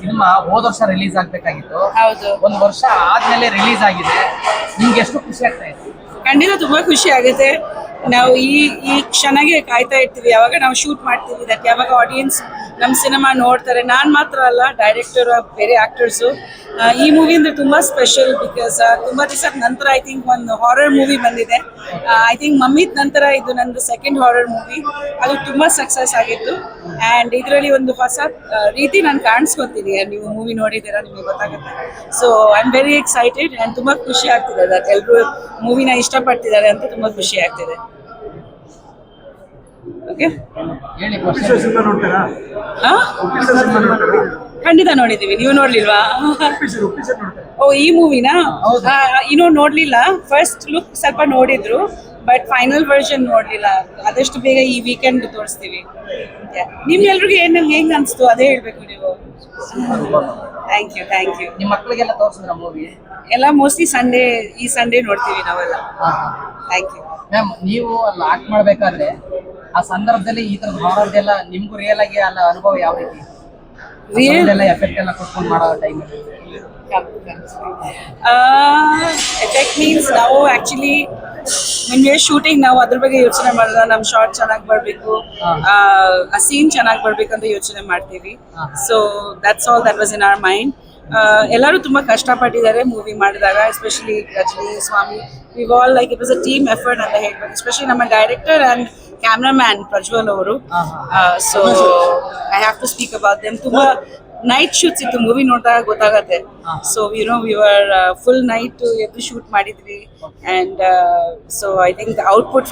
Cinema ಹೋದ ವರ್ಷ release ಆಗ್ಬೇಕಾಗಿತ್ತು. ಹೌದು. ಒಂದು ವರ್ಷ ಆದ್ಮೇಲೆ ರಿಲೀಸ್ ಆಗಿದೆ. ನಿಮ್ಗೆ ಎಷ್ಟು ಖುಷಿ ಆಗ್ತಾ ಇದೆ? ಖಂಡಿತ ತುಂಬಾ ಖುಷಿ ಆಗುತ್ತೆ. ನಾವು ಈ ಕ್ಷಣಗೆ ಕಾಯ್ತಾ ಇರ್ತೀವಿ, ಯಾವಾಗ ನಾವು ಶೂಟ್ ಮಾಡ್ತೀವಿ ದಟ್ ಯಾವಾಗ ಆಡಿಯನ್ಸ್ ನಮ್ಮ ಸಿನಿಮಾ ನೋಡ್ತಾರೆ. ನಾನು ಮಾತ್ರ ಅಲ್ಲ, ಡೈರೆಕ್ಟರ್, ಬೇರೆ ಆಕ್ಟರ್ಸು. ಈ ಮೂವಿ ಅಂದ್ರೆ ತುಂಬಾ ಸ್ಪೆಷಲ್ ಬಿಕಾಸ್ ತುಂಬಾ ದಿವಸದ ನಂತರ ಐ ಥಿಂಕ್ ಒಂದು ಹಾರರ್ ಮೂವಿ ಬಂದಿದೆ. ಐ ಥಿಂಕ್ ಮಮ್ಮಿದ್ ನಂತರ ಇದು ನಂದು ಸೆಕೆಂಡ್ ಹಾರರ್ ಮೂವಿ. ಅದು ತುಂಬಾ ಸಕ್ಸಸ್ ಆಗಿತ್ತು ಆ್ಯಂಡ್ ಇದರಲ್ಲಿ ಒಂದು ಹೊಸ ರೀತಿ ನಾನು ಕಾಣಿಸ್ಕೊತೀನಿ. ನೀವು ಮೂವಿ ನೋಡಿದ್ದೀರಾ, ನಿಮಗೆ ಗೊತ್ತಾಗುತ್ತೆ. So I am very excited and ತುಂಬಾ ಖುಷಿ ಆಗ್ತಿದೆ ದಟ್ ಎಲ್ಲರೂ ಮೂವಿನ ಇಷ್ಟಪಡ್ತಿದ್ದಾರೆ ಅಂತ ತುಂಬಾ ಖುಷಿ ಆಗ್ತಿದೆ. ಓಕೆ, ಹೇಳಿ. ಖಂಡಿತ ನೋಡಿದ್ದೀವಿ. ನೀವು ನೋಡ್ಲಿಲ್ವಾ? ಓ, ಈ ಮೂವಿನ ಇನ್ನೂ ನೋಡ್ಲಿಲ್ಲ. ಫಸ್ಟ್ ಲುಕ್ ಸ್ವಲ್ಪ ನೋಡಿದ್ರು, ಬಟ್ ಫೈನಲ್ ವರ್ಷನ್ ನೋಡ್ಲಿಲ್ಲ. ಆದಷ್ಟು ಬೇಗ ಈ ವೀಕೆಂಡ್ ತೋರಿಸ್ತೀವಿ. ನಿಮ್ಗೆಲ್ರಿಗೂ ಹೆಂಗ್ ಅನ್ಸ್ತು ಅದೇ ಹೇಳ್ಬೇಕು ನೀವು. Thank you. ನಿಮ್ಮ ಮಕ್ಕಳಿಗೆಲ್ಲ ತೋರಿಸಿದ್ರ ಮೂವಿ? ಎಲ್ಲ ಮೋಸ್ಟ್ಲಿ ಈ ಸಂಡೇ ನೋಡ್ತೀವಿ ನಾವೆಲ್ಲ. Thank you ma'am. ನೀವು ಅಲ್ಲಿ ಆಕ್ಟ್ ಮಾಡ್ಬೇಕಾದ್ರೆ ಆ ಸಂದರ್ಭದಲ್ಲಿ ಈ ತರದ ಹಾರರ್ದೆಲ್ಲ ನಿಮ್ಗೂ ರಿಯಲ್ ಆಗಿ ಅಲ್ಲ ಅನುಭವ ಯಾವ ರೀತಿ? ಎಫೆಕ್ಟ್ ಎಲ್ಲ ಕೊಟ್ಕೊಂಡು ಮಾಡೋ ಟೈಮಲ್ಲಿ ಎಫೆಕ್ಟ್ ಮೀನ್ಸ್ ನಾವು actually when we are shooting ನಾವು ಅದ್ರ ಬಗ್ಗೆ ಯೋಚನೆ ಮಾಡಲ್ಲ. ನಮ್ಮ ಶಾರ್ಟ್ ಚೆನ್ನಾಗಿ ಬರಬೇಕು, ಆ ಸೀನ್ ಚೆನ್ನಾಗಿ ಬರಬೇಕು ಅಂತ ಯೋಚನೆ ಮಾಡ್ತೀವಿ. So that's all that was in our mind. ಎಲ್ಲರೂ ತುಂಬಾ ಕಷ್ಟಪಟ್ಟಿದ್ದಾರೆ ಮೂವಿ ಮಾಡಿದಾಗ, especially Rajani, Swami. we've all like it was a team effort ಅಂತ ಹೇಳ್ಬೇಕು. ಎಸ್ಪೆಷಲಿ ನಮ್ಮ ಡೈರೆಕ್ಟರ್ ಆ್ಯಂಡ್ ಕ್ಯಾಮ್ರಾಮ್ಯಾನ್ ಪ್ರಜ್ವಲ್ ಅವರು. So I have to speak about them. ತುಂಬಾ ನೈಟ್ ಶೂಟ್ಸ್ ಇತ್ತು, movie ನೋಡಿದಾಗ ಗೊತ್ತಾಗತ್ತೆ. So we were full night ಎದ್ದು ಶೂಟ್ ಮಾಡಿದ್ವಿ and so I think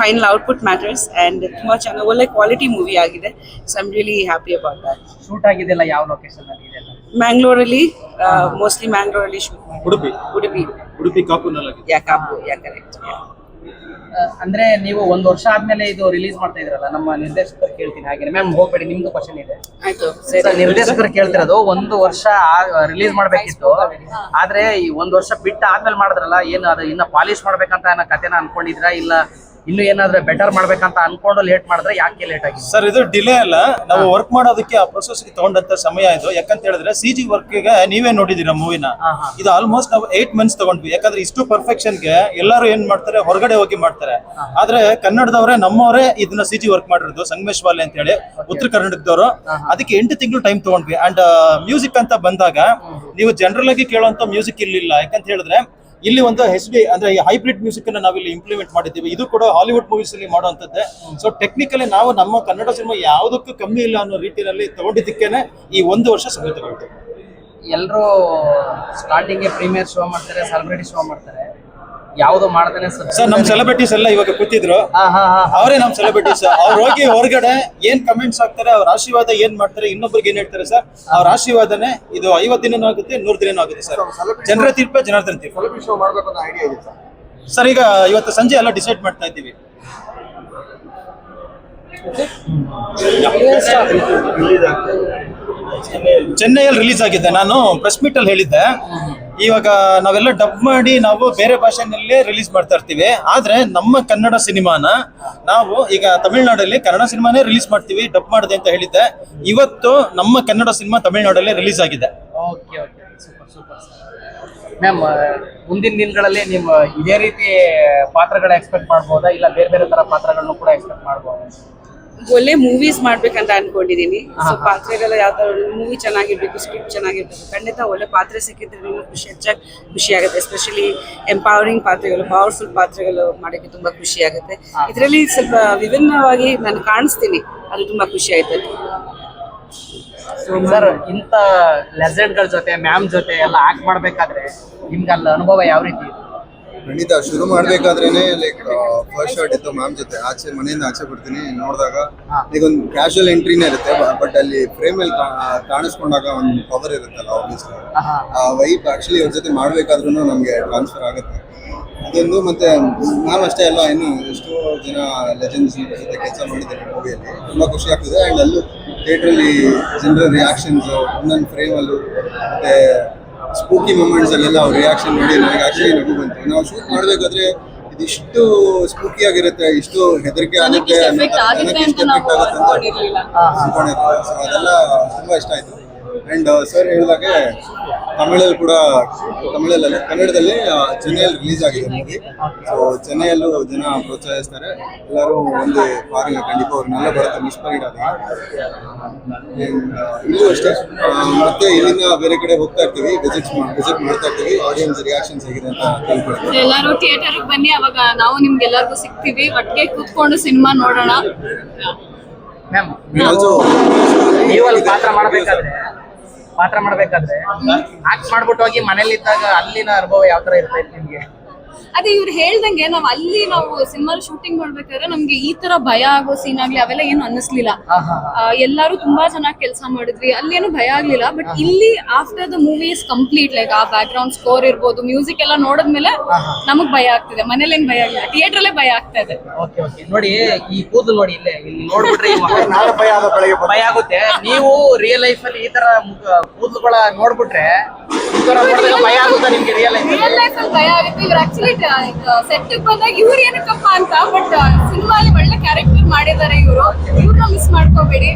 final output matters and ತುಂಬ ಚೆನ್ನಾಗಿ ಒಳ್ಳೆ ಕ್ವಾಲಿಟಿ ಮೂವಿ ಆಗಿದೆ. So I am really happy about that. Shoot ಆಗಿದೆಲ್ಲ ಯಾವ ಲೊಕೇಶನ್ ಅಲ್ಲಿ ಇದೆ? ಮ್ಯಾಂಗ್ಳೂರಲ್ಲಿ, ಮೋಸ್ಟ್ಲಿ ಮ್ಯಾಂಗ್ಳೂರಲ್ಲಿ ಶೂಟ್ ಮಾಡಿ. ಉಡುಪಿ ಕಾಪುನಲ್ಲಿ. ಕರೆಕ್ಟ್. ಅಂದ್ರೆ ನೀವು ಒಂದು ವರ್ಷ ಆದ್ಮೇಲೆ ಇದು ರಿಲೀಸ್ ಮಾಡ್ತಾ ಇದ್ರಲ್ಲ, ನಮ್ಮ ನಿರ್ದೇಶಕರು ಕೇಳ್ತೀನಿ. ಹಾಗೆ ಮ್ಯಾಮ್ ಹೋಗ್ಬೇಡಿ, ನಿಮ್ದು ಕ್ವಶನ್ ಇದೆ. ಆಯ್ತು. ನಿರ್ದೇಶಕರು ಕೇಳ್ತಿರೋದು, ಒಂದು ವರ್ಷ ರಿಲೀಸ್ ಮಾಡ್ಬೇಕಿತ್ತು, ಆದ್ರೆ ಈ ಒಂದು ವರ್ಷ ಬಿಟ್ಟು ಆದ್ಮೇಲೆ ಮಾಡಿದ್ರಲ್ಲ, ಏನು ಅದು ಇನ್ನ ಪಾಲಿಶ್ ಮಾಡ್ಬೇಕಂತ ಅನ್ನೋ ಕಥೆನ ಅನ್ಕೊಂಡಿದ್ರಾ, ಇಲ್ಲ ಇನ್ನು ಏನಾದ್ರೆ ಬೆಟರ್ ಮಾಡ್ಬೇಕಂತ ಅನ್ಕೊಂಡು ಲೇಟ್ ಮಾಡಿದ್ರೆ ಯಾಕೆ ಲೇಟ್ ಆಗಿದೆ? ಸರ್, ಇದು ಡಿಲೇ ಅಲ್ಲ, ನಾವು ವರ್ಕ್ ಮಾಡೋದಕ್ಕೆ ಆ ಪ್ರೊಸೆಸ್ ತಗೊಂಡಂತ ಸಮಯ ಇದು. ಯಾಕಂತ ಹೇಳಿದ್ರೆ CG ವರ್ಕ್ ಗೆ ನೀವೇ ನೋಡಿದೀರ ಮೂವಿನ, ಇದು ಆಲ್ಮೋಸ್ಟ್ ನಾವು 8 months ತಗೊಂಡ್ವಿ. ಯಾಕಂದ್ರೆ ಇಷ್ಟು ಪರ್ಫೆಕ್ಷನ್ ಗೆ ಎಲ್ಲರೂ ಏನ್ ಮಾಡ್ತಾರೆ, ಹೊರಗಡೆ ಹೋಗಿ ಮಾಡ್ತಾರೆ. ಆದ್ರೆ ಕನ್ನಡದವರೇ, ನಮ್ಮವರೇ ಇದನ್ನ CG ವರ್ಕ್ ಮಾಡಿರೋದು, ಸಂಗಮೇಶ್ ವಾಲೆ ಅಂತ ಹೇಳಿ ಉತ್ತರ ಕರ್ನಾಟಕದವರು. ಅದಕ್ಕೆ 8 ತಿಂಗಳು ಟೈಮ್ ತಗೊಂಡ್ವಿ. ಅಂಡ್ ಮ್ಯೂಸಿಕ್ ಅಂತ ಬಂದಾಗ ನೀವು ಜನರಲ್ ಆಗಿ ಕೇಳುವಂತ ಮ್ಯೂಸಿಕ್ ಇರ್ಲಿಲ್ಲ. ಯಾಕಂತ ಹೇಳಿದ್ರೆ ಇಲ್ಲಿ ಒಂದು HD ಅಂದ್ರೆ ಹೈಬ್ರಿಡ್ ಮ್ಯೂಸಿಕ್ ಅನ್ನ ನಾವಿಲ್ಲಿ ಇಂಪ್ಲಿಮೆಂಟ್ ಮಾಡಿದ್ದೀವಿ. ಇದು ಕೂಡ ಹಾಲಿವುಡ್ ಮೂವೀಸ್ ಅಲ್ಲಿ ಮಾಡುವಂತದ್ದೇ. ಸೊ ಟೆಕ್ನಿಕಲಿ ನಾವು ನಮ್ಮ ಕನ್ನಡ ಸಿನಿಮಾ ಯಾವುದಕ್ಕೂ ಕಮ್ಮಿ ಇಲ್ಲ ಅನ್ನೋ ರೀತಿಯಲ್ಲಿ ತಗೊಂಡಿದ್ದಕ್ಕೇನೆ ಈ ಒಂದು ವರ್ಷ ಸಮಯ ತಗೊಳ್ತು. ಎಲ್ಲರೂ ಸ್ಟಾರ್ಟಿಂಗ್ ಪ್ರೀಮಿಯರ್ ಶೋ ಮಾಡ್ತಾರೆ, ಸೆಲೆಬ್ರಿಟಿ ಶೋ ಮಾಡ್ತಾರೆ, ಯಾವುದು ಮಾಡ್ತಾನೆ. ಸರ್, ನಮ್ ಸೆಲೆಬ್ರಿಟೀಸ್ ಎಲ್ಲ ಇವಾಗ ಕೂತಿದ್ರು, ಅವರೇ ನಮ್ ಸೆಲೆಬ್ರಿಟೀಸ್. ಅವ್ರು ಹೋಗಿ ಹೊರಗಡೆ ಏನ್ ಕಮೆಂಟ್ಸ್ ಹಾಕ್ತಾರೆ, ಅವ್ರ ಆಶೀರ್ವಾದ ಏನ್ ಮಾಡ್ತಾರೆ, ಇನ್ನೊಬ್ರಿಗೆ ಏನ್ ಹೇಳ್ತಾರೆ ಸರ್, ಅವ್ರ ಆಶೀರ್ವಾದನೆ ಇದು 50 ದಿನ ಆಗುತ್ತೆ, 100 ದಿನ ಆಗುತ್ತೆ ಸರ್. ಜನರ ತೀರ್ಪೆ ಜನಾರ್ದನ ತೀರ್ಪು. ಶೋ ಮಾಡ್ಬೇಕು ಅಂತ ಐಡಿಯಾ ಇದೆ ಸರ್. ಈಗ ಇವತ್ತು ಸಂಜೆ ಎಲ್ಲ ಡಿಸೈಡ್ ಮಾಡ್ತಾ ಇದ್ದೀವಿ. ಚೆನ್ನೈಯಲ್ಲಿ ರಿಲೀಸ್ ಆಗಿದೆ. ನಾನು ಪ್ರೆಸ್ ಮೀಟ್ ಅಲ್ಲಿ ಹೇಳಿದ್ದೆ, ಇವಾಗ ನಾವೆಲ್ಲ ಡಬ್ ಮಾಡಿ ನಾವು ಬೇರೆ ಭಾಷೆನಲ್ಲೇ ರಿಲೀಸ್ ಮಾಡ್ತಾ ಇರ್ತೀವಿ. ಆದ್ರೆ ನಮ್ಮ ಕನ್ನಡ ಸಿನಿಮಾನ ನಾವು ಈಗ ತಮಿಳ್ನಾಡಲ್ಲಿ ಕನ್ನಡ ಸಿನಿಮಾನೇ ರಿಲೀಸ್ ಮಾಡ್ತೀವಿ, ಡಬ್ ಮಾಡಿದೆ ಅಂತ ಹೇಳಿದ್ದೆ. ಇವತ್ತು ನಮ್ಮ ಕನ್ನಡ ಸಿನಿಮಾ ತಮಿಳ್ನಾಡಲ್ಲೇ ರಿಲೀಸ್ ಆಗಿದೆ. Okay, super. ಮ್ಯಾಮ್, ಮುಂದಿನ ದಿನಗಳಲ್ಲಿ ನಿಮ್ಮ ಇದೇ ರೀತಿ ಪಾತ್ರಗಳ ಎಕ್ಸ್ಪೆಕ್ಟ್ ಮಾಡ್ಬೋದಾ, ಇಲ್ಲ ಬೇರೆ ಬೇರೆ ತರ ಪಾತ್ರಗಳನ್ನು ಕೂಡ ಎಕ್ಸ್ಪೆಕ್ಟ್ ಮಾಡ್ಬೋದಾ? ಒಳ್ಳೆ ಮೂವೀಸ್ ಮಾಡ್ಬೇಕಂತ ಅನ್ಕೊಂಡಿದೀನಿ. ಸೊ ಪಾತ್ರಗಳ ಯಾವ ತರ ಮೂವಿ ಚೆನ್ನಾಗಿರ್ಬೇಕು, ಸ್ಕ್ರಿಪ್ಟ್ ಚೆನ್ನಾಗಿರ್ಬೇಕು. ಖಂಡಿತ ಒಳ್ಳೆ ಪಾತ್ರ ಸಿಕ್ಕಿದ್ರೆ ಇನ್ನೂ ಹೆಚ್ಚಾಗಿ ಖುಷಿ ಆಗುತ್ತೆ. ಎಸ್ಪೆಷಲಿ ಎಂಪವರಿಂಗ್ ಪಾತ್ರಗಳು, ಪವರ್ಫುಲ್ ಪಾತ್ರಗಳು ಮಾಡೋಕ್ಕೆ ತುಂಬಾ ಖುಷಿ ಆಗುತ್ತೆ. ಇದರಲ್ಲಿ ಸ್ವಲ್ಪ ವಿಭಿನ್ನವಾಗಿ ನಾನು ಕಾಣಿಸ್ತೀನಿ, ಅದು ತುಂಬಾ ಖುಷಿ ಆಯ್ತು. ಸರ್, ಇಂಥ ಲೆಜೆಂಡ್ಗಳ ಜೊತೆ, ಮ್ಯಾಮ್ ಜೊತೆ ಎಲ್ಲ ಆಕ್ಟ್ ಮಾಡ್ಬೇಕಾದ್ರೆ ನಿಮ್ಗೆ ಅಲ್ಲಿ ಅನುಭವ ಯಾವ ರೀತಿ ಇದೆ? ಖಂಡಿತ ಶುರು ಮಾಡ್ಬೇಕಾದ್ರೇನೆ ಲೈಕ್ ಫಸ್ಟ್ ಶಾಟ್ ಇತ್ತು ಮ್ಯಾಮ್ ಜೊತೆ. ಮನೆಯಿಂದ ಆಚೆ ಬರ್ತೀನಿ, ನೋಡಿದಾಗ ಈಗ ಒಂದು ಕ್ಯಾಶುವಲ್ ಎಂಟ್ರಿನೇ ಇರುತ್ತೆ, ಬಟ್ ಅಲ್ಲಿ ಫ್ರೇಮ್ ಅಲ್ಲಿ ಕಾಣಿಸ್ಕೊಂಡಾಗ ಒಂದು ಪವರ್ ಇರುತ್ತಲ್ಲ, ಆಬ್ವಿಯಸ್ಲಿ ಆ ವೈಬ್ ಆಕ್ಚುಲಿ ಅವ್ರ ಜೊತೆ ಮಾಡ್ಬೇಕಾದ್ರೂ ನಮ್ಗೆ ಟ್ರಾನ್ಸ್ಫರ್ ಆಗುತ್ತೆ. ಅದೊಂದು. ಮತ್ತೆ ಮ್ಯಾಮ್ ಅಷ್ಟೇ ಅಲ್ಲ, ಇನ್ನು ಎಷ್ಟೋ ಜನ ಲೆಜೆಂಡ್ಸ್ ಜೊತೆ ಕೆಲಸ ಮಾಡಿದ್ದಾರೆ ಮೂವಿಯಲ್ಲಿ. ತುಂಬಾ ಖುಷಿ ಆಗ್ತದೆ. ಅಂಡ್ ಅಲ್ಲೂ ಥಿಯೇಟ್ರಲ್ಲಿ ಜನರ ರಿಯಾಕ್ಷನ್ಸ್ ಒಂದೊಂದು ಫ್ರೇಮಲ್ಲೂ ಮತ್ತೆ ಸ್ಪೂಕಿ ಮೂಮೆಂಟ್ಸ್ ಅಲ್ಲೆಲ್ಲ ಅವ್ರ ರಿಯಾಕ್ಷನ್ ನೋಡಿ ನನಗೆ ಆಕ್ಚುಲಿ ನಗು ಬಂತು. ನಾವು ಶೂಟ್ ಮಾಡಬೇಕಾದ್ರೆ ಇದಿಷ್ಟು ಸ್ಪೂಕಿ ಆಗಿರುತ್ತೆ, ಇಷ್ಟು ಹೆದರಿಕೆ ಆಗುತ್ತೆ, ನನಗೆ ಇಷ್ಟು ಎಫೆಕ್ಟ್ ಆಗುತ್ತೆ ಅಂತ ಅನ್ಕೊಂಡಿರ್ಲಿಲ್ಲ. ಸೊ ಅದೆಲ್ಲ ತುಂಬಾ ಇಷ್ಟ ಆಯ್ತು. ಅಂಡ್ ಸರ್ ಹೇಳಿದಾಗೆ ಕನ್ನಡದಲ್ಲಿ ಚೆನ್ನೈಯಲ್ಲಿ ರಿಲೀಸ್ ಆಗಿದೆ ಮೂವಿ. ಸೊ ಚೆನ್ನೈಯಲ್ಲೂ ಜನ ಪ್ರೋತ್ಸಾಹಿಸ್ತಾರೆ, ಎಲ್ಲರೂ ಒಂದೇ ಫಾರಿನ್ ಖಂಡಿತ ಅವ್ರನ್ನೆಲ್ಲ ಬರುತ್ತೆ ಮಿಸ್ ಮಾಡಿಡೋದು. ಇಲ್ಲೂ ಅಷ್ಟೇ, ಮತ್ತೆ ಇಲ್ಲಿಂದ ಬೇರೆ ಕಡೆ ಹೋಗ್ತಾ ಇರ್ತೀವಿ, ವಿಸಿಟ್ ಮಾಡ್ತಾ ಇರ್ತೀವಿ, ಆಡಿಯನ್ಸ್ ರಿಯಾಕ್ಷನ್ಸ್ ಹೇಗಿದೆ ಅಂತ ತಿಳ್ಕೊಳ್ತೀವಿ. ಎಲ್ಲರೂ ಥಿಯೇಟರ್ಗೆ ಬನ್ನಿ, ಅವಾಗ ನಾವು ನಿಮ್ಗೆಲ್ಲರಿಗೂ ಸಿಗ್ತೀವಿ, ಒಟ್ಟಿಗೆ ಕೂತ್ಕೊಂಡು ಸಿನಿಮಾ ನೋಡೋಣ. ಮ್ಯಾಮ್ Also, ನೀವಲ್ಲಿ ಪಾತ್ರ ಮಾಡ್ಬೇಕಾದ್ರೆ ಆಕ್ಟ್ ಮಾಡ್ಬಿಟ್ಟು ಹೋಗಿ ಮನೇಲಿ ಇದ್ದಾಗ ಅಲ್ಲಿನ ಅನುಭವ ಯಾವ ತರ ಇರ್ತೈತೆ ನಿಮ್ಗೆ? ಅದೇ ಇವ್ರು ಹೇಳ್ದಂಗೆ ನಾವು ಸಿನಿಮಾ ಶೂಟಿಂಗ್ ಮಾಡ್ಬೇಕಾದ್ರೆ ನಮ್ಗೆ ಈ ತರ ಭಯ ಆಗೋ ಸೀನ್ ಆಗ್ಲಿ ಅವೆಲ್ಲ ಏನು ಅನ್ನಿಸ್ಲಿಲ್ಲ. ಎಲ್ಲಾರು ತುಂಬಾ ಚೆನ್ನಾಗಿ ಕೆಲಸ ಮಾಡಿದ್ವಿ, ಅಲ್ಲೇನು ಭಯ ಆಗ್ಲಿಲ್ಲ. ಬಟ್ ಇಲ್ಲಿ after the movie is complete, like ಆ ಬ್ಯಾಕ್ ಗ್ರೌಂಡ್ ಸ್ಕೋರ್ ಇರ್ಬೋದು, ಮ್ಯೂಸಿಕ್ ಎಲ್ಲ ನೋಡಿದ್ಮೇಲೆ ನಮಗ್ ಭಯ ಆಗ್ತಿದೆ. ಮನೇಲಿ ಏನ್ ಭಯ ಆಗಿಲ್ಲ, ಥಿಯೇಟರ್ ಅಲ್ಲೇ ಭಯ ಆಗ್ತಾ ಇದೆ. ಓಕೆ ನೋಡಿ, ಈ ಕೂದಲು ನೋಡಿ, ಇಲ್ಲಿ ನೋಡ್ಬಿಟ್ರೆ ಭಯ ಆಗುತ್ತೆ. ನೀವು ರಿಯಲ್ ಲೈಫ್ ಅಲ್ಲಿ ಈ ತರ ಕೂದಲುಗಳ ನೋಡ್ಬಿಟ್ರೆ ಈ ತರ ನೋಡಿದಾಗ ಭಯ ಆಗುತ್ತಾ ನಿಮ್ಗೆ? ರಿಯಲ್ ಲೈಫ್ ಅಲ್ಲಿ ಭಯ ಆಗುತ್ತೆ. ಇವ್ರು ಆಕ್ಚುಲಿ ಸೆಟ್ ಬಂದಾಗ ಇವ್ರು ಏನಕ್ಕಪ್ಪ ಅಂತ, ಬಟ್ ಸಿನಿಮಾ ಅಲ್ಲಿ ಒಳ್ಳೆ ಕ್ಯಾರೆಕ್ಟರ್ ಮಾಡಿದ್ದಾರೆ. ಇವ್ರನ್ನ ಮಿಸ್ ಮಾಡ್ಕೋಬೇಡಿ.